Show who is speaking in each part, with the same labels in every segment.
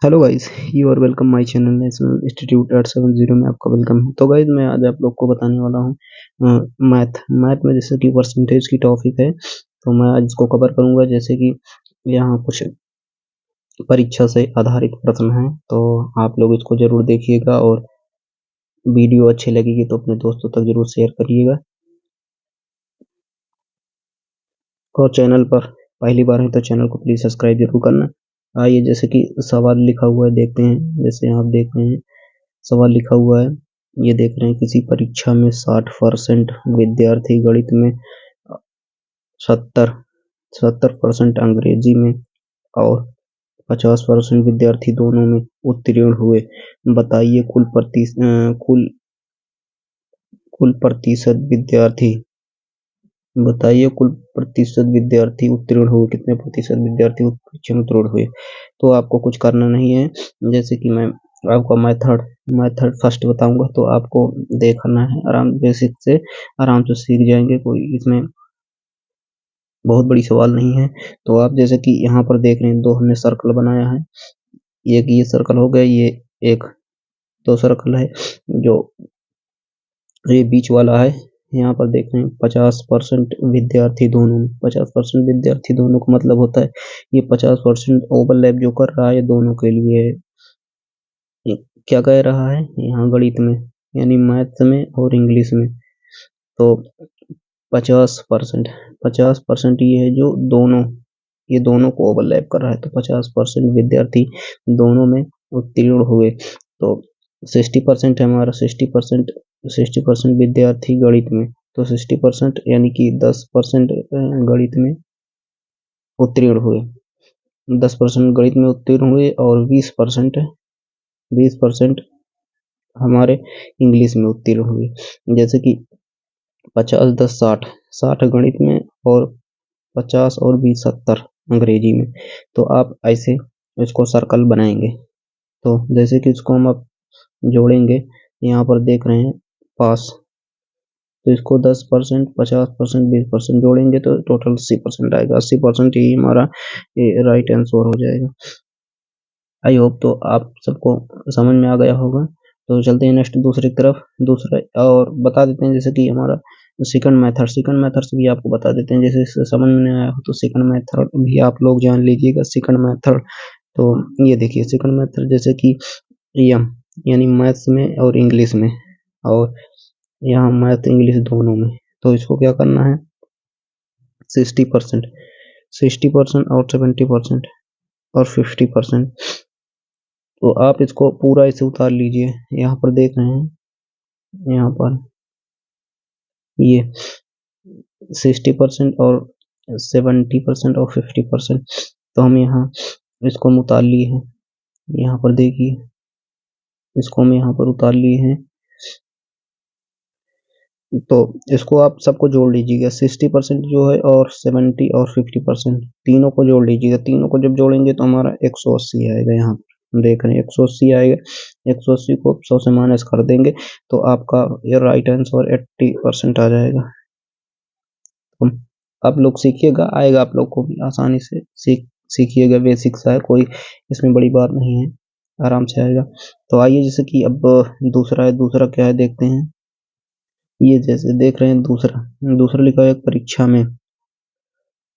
Speaker 1: Hello guys, you are welcome my channel national institute 870 में आपका welcome है। तो गाइस मैं आज आप लोग को बताने वाला हूँ मैथ में जैसे कि परसेंटेज की टॉपिक है। तो मैं आज इसको कवर करूँगा। जैसे कि यहाँ कुछ परीक्षा से आधारित प्रश्न हैं, तो आप लोग इसको जरूर देखिएगा और वीडियो अच्छी लगेगी तो अपने दोस्तों तक जरूर शेयर करिएगा। और चैनल पर पहली बार है तो चैनल को प्लीज सब्सक्राइब जरूर करना। आइए, जैसे कि सवाल लिखा हुआ है देखते हैं। जैसे आप देख रहे हैं सवाल लिखा हुआ है, ये देख रहे हैं किसी परीक्षा में 60% विद्यार्थी गणित में, 70% अंग्रेजी में और 50% विद्यार्थी दोनों में उत्तीर्ण हुए। बताइए कुल प्रतिशत विद्यार्थी उत्तीर्ण हुए, कितने प्रतिशत विद्यार्थी उस परीक्षा में उत्तीर्ण हुए। तो आपको कुछ करना नहीं है। जैसे कि मैं आपको मेथड फर्स्ट बताऊंगा, तो आपको देखना है आराम, बेसिक से आराम से सीख जाएंगे। कोई इसमें बहुत बड़ी सवाल नहीं है। तो आप जैसे कि यहाँ पर देख रहे हैं, दो हमने सर्कल बनाया है। एक ये सर्कल हो गया, ये एक दो सर्कल है। जो ये बीच वाला है, यहाँ पर देख रहे हैं 50% विद्यार्थी दोनों में। 50% विद्यार्थी दोनों का मतलब होता है ये 50% ओवरलैप जो कर रहा है दोनों के लिए है। ये क्या कह रहा है यहाँ गणित में, यानी मैथ में और इंग्लिश में। तो 50% ये है जो ये दोनों को ओवरलैप कर रहा है। तो 50% विद्यार्थी दोनों में उत्तीर्ण हुए। तो 60% है हमारा, 60% विद्यार्थी गणित में। तो 60% यानी कि 10% गणित में उत्तीर्ण हुए। 10% गणित में उत्तीर्ण हुए और 20% हमारे इंग्लिश में उत्तीर्ण हुए। जैसे कि 50 10 60, 60 गणित में और 50 और 20 70 अंग्रेजी में। तो आप ऐसे इसको सर्कल बनाएंगे। तो जैसे कि इसको हम अब जोड़ेंगे, यहाँ पर देख रहे हैं पास, तो इसको 10%, 50%, 20% जोड़ेंगे तो टोटल 80% आएगा। 80% ही हमारा राइट आंसर हो जाएगा। आई होप तो आप सबको समझ में आ गया होगा। तो चलते हैं नेक्स्ट दूसरी तरफ। दूसरा और बता देते हैं, जैसे कि हमारा सेकंड मेथड से भी आपको बता देते हैं। जैसे समझ में नहीं आया हो तो सेकंड मेथड भी आप लोग जान लीजिएगा। सेकंड मेथड, तो ये देखिए सेकंड मेथड, जैसे कि यम यानी मैथ्स में और इंग्लिश में, और यहाँ मैथ इंग्लिश दोनों में। तो इसको क्या करना है, 60%, 60% और 70% और 50%। तो आप इसको पूरा इसे उतार लीजिए। यहाँ पर देख रहे हैं, यहाँ पर ये 60% और 70% और 50%। तो हम यहाँ इसको हम उतार लिए हैं। यहाँ पर देखिए, इसको हम यहाँ पर उतार लिए हैं। तो इसको आप सबको जोड़ लीजिएगा, 60% जो है और 70 और 50%, तीनों को जोड़ लीजिएगा। तीनों को जब जोड़ेंगे तो हमारा 180 आएगा। यहाँ पर देख रहे हैं 180 आएगा। 180 को 100 से माइनस कर देंगे तो आपका ये राइट आंसर 80% आ जाएगा। तो आप लोग सीखिएगा, आएगा आप लोग को भी आसानी से। सीखिएगा, बेसिक सा है, कोई इसमें बड़ी बात नहीं है, आराम से आएगा। तो आइए, जैसे कि अब दूसरा है। दूसरा क्या है देखते हैं। ये जैसे देख रहे हैं, दूसरा लिखा है परीक्षा में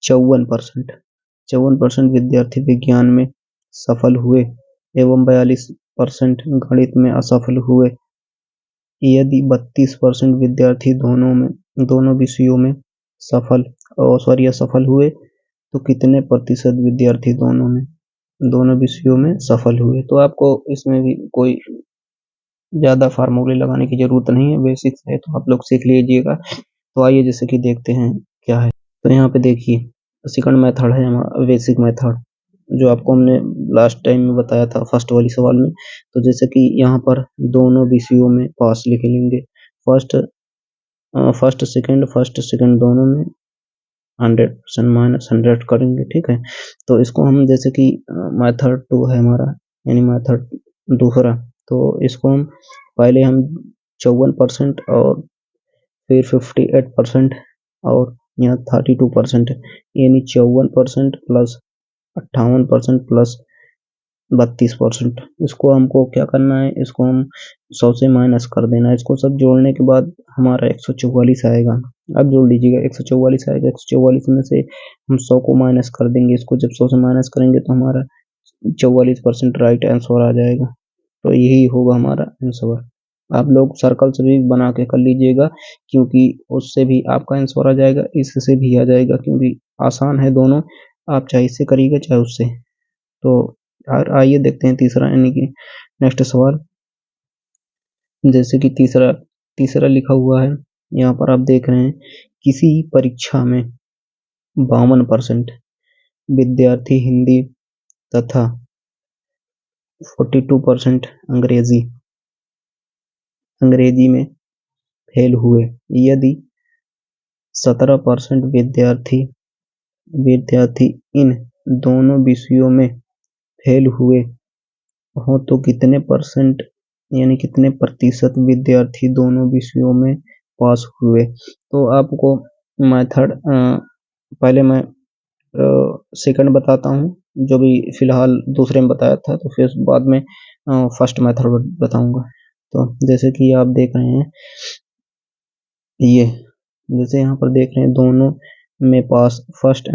Speaker 1: 54% विद्यार्थी विज्ञान में सफल हुए एवं 42% गणित में असफल हुए। यदि 32% विद्यार्थी दोनों विषयों में असफल हुए तो कितने प्रतिशत विद्यार्थी दोनों विषयों में सफल हुए। तो आपको इसमें भी कोई ज्यादा फार्मूले लगाने की जरूरत नहीं है, बेसिक है, तो आप लोग सीख लीजिएगा। तो आइए, जैसे कि देखते हैं क्या है। तो यहाँ पे देखिए सेकंड मेथड है हमारा बेसिक मेथड, जो आपको हमने लास्ट टाइम में बताया था फर्स्ट वाली सवाल में। तो जैसे कि यहाँ पर दोनों विषयों में पास लिख लेंगे। फर्स्ट सेकंड दोनों में 100% माइनस 100 करेंगे, ठीक है। तो इसको हम जैसे कि मेथड 2 है हमारा, यानी मेथड दूसरा। तो इसको हम पहले हम 54% और फिर 58% और यहाँ 32%, यानी 54% प्लस 58% प्लस 32%। इसको हमको क्या करना है, इसको हम 100 से माइनस कर देना है। इसको सब जोड़ने के बाद हमारा 144 आएगा। अब जोड़ लीजिएगा, 144 आएगा। 144 में से हम 100 को माइनस कर देंगे। इसको जब 100 से माइनस करेंगे तो हमारा 44% राइट आंसर आ जाएगा। तो यही होगा हमारा आंसर। आप लोग सर्कल से भी बना के कर लीजिएगा, क्योंकि उससे भी आपका आंसर आ जाएगा, इससे भी आ जाएगा, क्योंकि आसान है दोनों। आप चाहे इससे करिएगा चाहे उससे। तो आइए देखते हैं तीसरा, यानी कि नेक्स्ट सवाल। जैसे कि तीसरा तीसरा लिखा हुआ है, यहाँ पर आप देख रहे हैं, किसी परीक्षा में 52% विद्यार्थी हिंदी तथा 42% अंग्रेजी में फेल हुए। यदि 17% विद्यार्थी इन दोनों विषयों में फेल हुए हो तो कितने परसेंट, यानी कितने प्रतिशत विद्यार्थी दोनों विषयों में पास हुए। तो आपको मेथड पहले मैं सेकंड बताता हूँ, जो भी फिलहाल दूसरे में बताया था, तो फिर बाद में फर्स्ट मेथड बताऊंगा। तो जैसे कि आप देख रहे हैं, ये जैसे यहाँ पर देख रहे हैं, दोनों में पास, फर्स्ट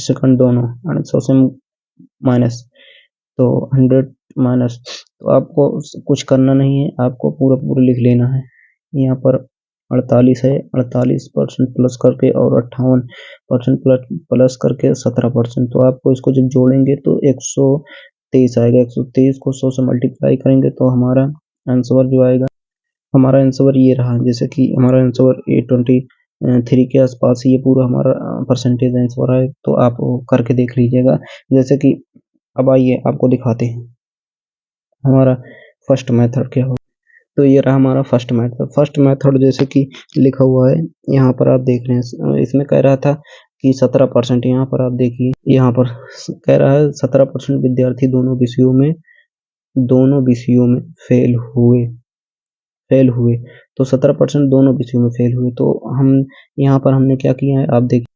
Speaker 1: सेकंड दोनों, 100 से माइनस, तो 100 माइनस। तो आपको कुछ करना नहीं है, आपको पूरा पूरा लिख लेना है। यहाँ पर 48 है, 48% प्लस करके, और 58% प्लस करके 17%। तो आपको इसको जब जोड़ेंगे तो 123 आएगा। 123 को 100 से मल्टीप्लाई करेंगे तो हमारा आंसर जो आएगा, हमारा आंसर ये रहा। जैसे कि हमारा आंसर 823 के आसपास ये पूरा हमारा परसेंटेज आंसर है। तो आप करके देख लीजिएगा। जैसे कि अब आइए आपको दिखाते हैं हमारा फर्स्ट मेथड क्या हो। तो ये रहा हमारा फर्स्ट मेथड। फर्स्ट मेथड जैसे कि लिखा हुआ है, यहाँ पर आप देख रहे हैं, इसमें कह रहा था कि 17%। यहाँ पर आप देखिए, यहाँ पर कह रहा है 17% विद्यार्थी दोनों विषयों में फेल हुए। तो 17% दोनों विषयों में फेल हुए। तो हम यहाँ पर हमने क्या किया है, आप देखिए,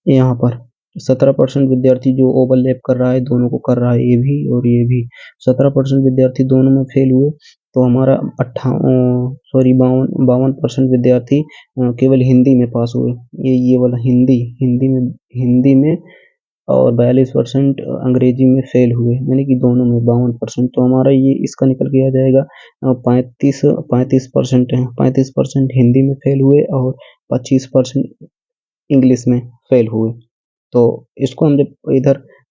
Speaker 1: यहाँ पर 17% विद्यार्थी जो ओवरलैप कर रहा है, दोनों को कर रहा है, ये भी और ये भी। 17% विद्यार्थी दोनों में फेल हुए। तो हमारा 52% विद्यार्थी केवल हिंदी में पास हुए। ये वाला हिंदी में, और 42% अंग्रेजी में फेल हुए, यानी कि दोनों में 52%। तो हमारा ये इसका निकल के आ जाएगा 35% है। 35% हिंदी में फेल हुए और 25% इंग्लिश में फेल हुए। तो इसको हम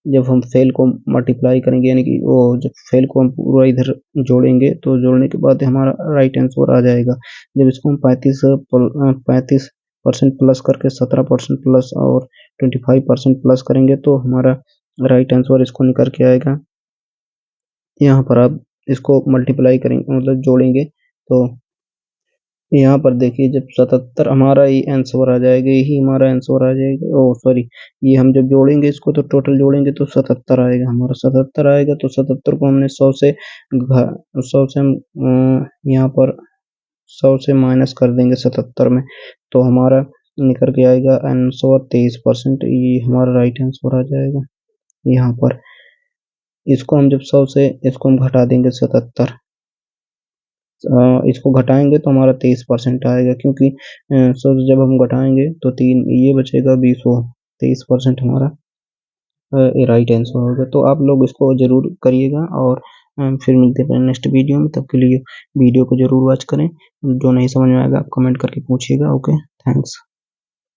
Speaker 1: जब हम फेल को मल्टीप्लाई करेंगे, यानी कि वो जब फेल को हम पूरा इधर जोड़ेंगे, तो जोड़ने के बाद हमारा राइट आंसर आ जाएगा। जब इसको हम 35% प्लस करके 17% प्लस और 25% प्लस करेंगे तो हमारा राइट आंसर इसको निकल के आएगा। यहाँ पर आप इसको मल्टीप्लाई करेंगे, मतलब जोड़ेंगे, तो यहाँ पर देखिए, जब 77 हमारा ये आंसर आ जाएगा, यही हमारा आंसर आ जाएगा। ओह सॉरी, ये हम जब जोड़ेंगे इसको, तो टोटल जोड़ेंगे तो 77 आएगा। हमारा 77 आएगा। तो 77 को हमने 100 से हम यहाँ पर 100 से माइनस कर देंगे 77 में, तो हमारा निकल के आएगा आंसर 23%। ये हमारा राइट आंसर आ जाएगा। यहाँ पर इसको हम जब 100 से इसको हम घटा देंगे 77, इसको घटाएंगे तो हमारा 23% आएगा, क्योंकि 100 जब हम घटाएंगे तो 3 ये बचेगा 20 हो। 23% हमारा राइट आंसर होगा। तो आप लोग इसको जरूर करिएगा, और फिर मिलते हैं नेक्स्ट वीडियो में। तब के लिए वीडियो को जरूर वॉच करें। जो नहीं समझ में आएगा आप कमेंट करके पूछिएगा। Okay, thanks.